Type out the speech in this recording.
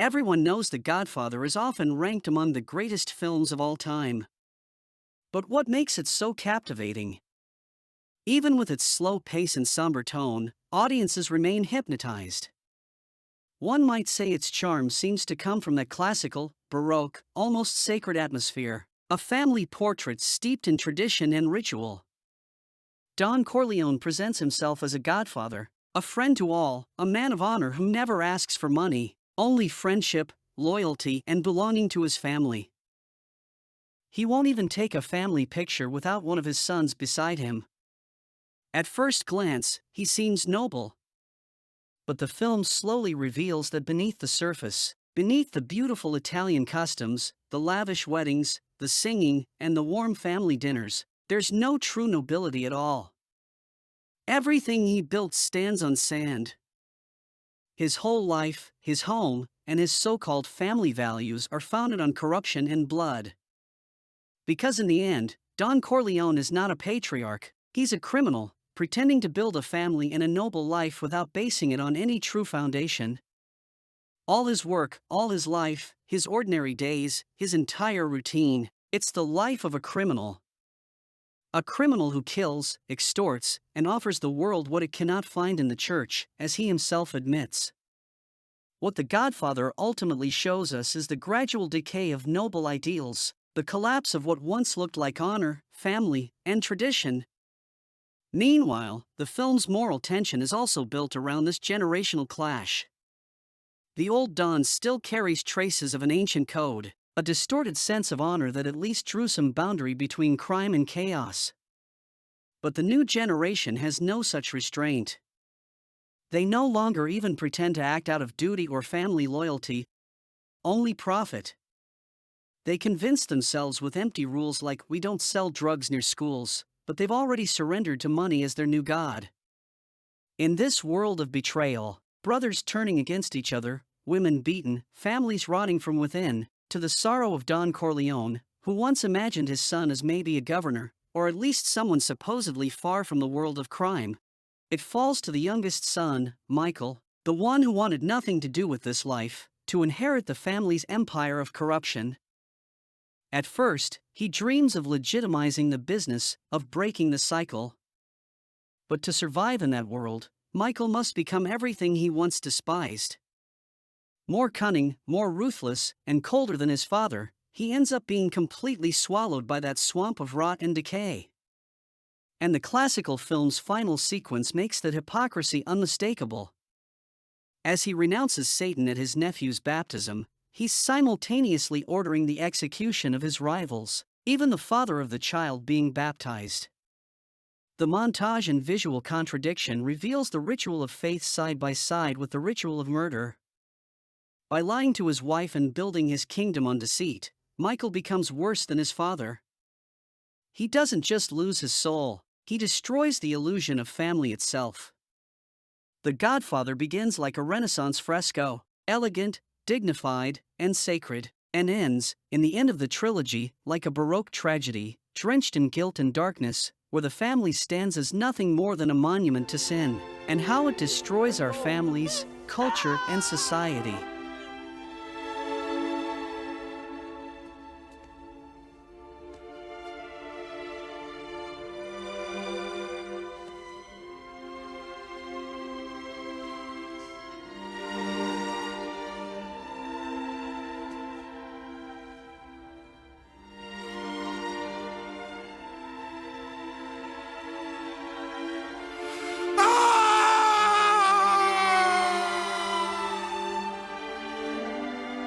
Everyone knows The Godfather is often ranked among the greatest films of all time. But what makes it so captivating? Even with its slow pace and somber tone, audiences remain hypnotized. One might say its charm seems to come from that classical, baroque, almost sacred atmosphere, a family portrait steeped in tradition and ritual. Don Corleone presents himself as a godfather, a friend to all, a man of honor who never asks for money, only friendship, loyalty, and belonging to his family. He won't even take a family picture without one of his sons beside him. At first glance, he seems noble. But the film slowly reveals that beneath the surface, beneath the beautiful Italian customs, the lavish weddings, the singing, and the warm family dinners, there's no true nobility at all. Everything he built stands on sand. His whole life, his home, and his so-called family values are founded on corruption and blood. Because in the end, Don Corleone is not a patriarch, he's a criminal, pretending to build a family and a noble life without basing it on any true foundation. All his work, all his life, his ordinary days, his entire routine, it's the life of a criminal. A criminal who kills, extorts, and offers the world what it cannot find in the church, as he himself admits. What The Godfather ultimately shows us is the gradual decay of noble ideals, the collapse of what once looked like honor, family, and tradition. Meanwhile, the film's moral tension is also built around this generational clash. The old Don still carries traces of an ancient code, a distorted sense of honor that at least drew some boundary between crime and chaos. But the new generation has no such restraint. They no longer even pretend to act out of duty or family loyalty, only profit. They convince themselves with empty rules like we don't sell drugs near schools, but they've already surrendered to money as their new god. In this world of betrayal, brothers turning against each other, women beaten, families rotting from within, to the sorrow of Don Corleone, who once imagined his son as maybe a governor, or at least someone supposedly far from the world of crime, it falls to the youngest son, Michael, the one who wanted nothing to do with this life, to inherit the family's empire of corruption. At first, he dreams of legitimizing the business, of breaking the cycle. But to survive in that world, Michael must become everything he once despised. More cunning, more ruthless, and colder than his father, he ends up being completely swallowed by that swamp of rot and decay. And the classical film's final sequence makes that hypocrisy unmistakable. As he renounces Satan at his nephew's baptism, he's simultaneously ordering the execution of his rivals, even the father of the child being baptized. The montage and visual contradiction reveals the ritual of faith side by side with the ritual of murder. By lying to his wife and building his kingdom on deceit, Michael becomes worse than his father. He doesn't just lose his soul, he destroys the illusion of family itself. The Godfather begins like a Renaissance fresco, elegant, dignified, and sacred, and ends, in the end of the trilogy, like a Baroque tragedy, drenched in guilt and darkness, where the family stands as nothing more than a monument to sin, and how it destroys our families, culture, and society.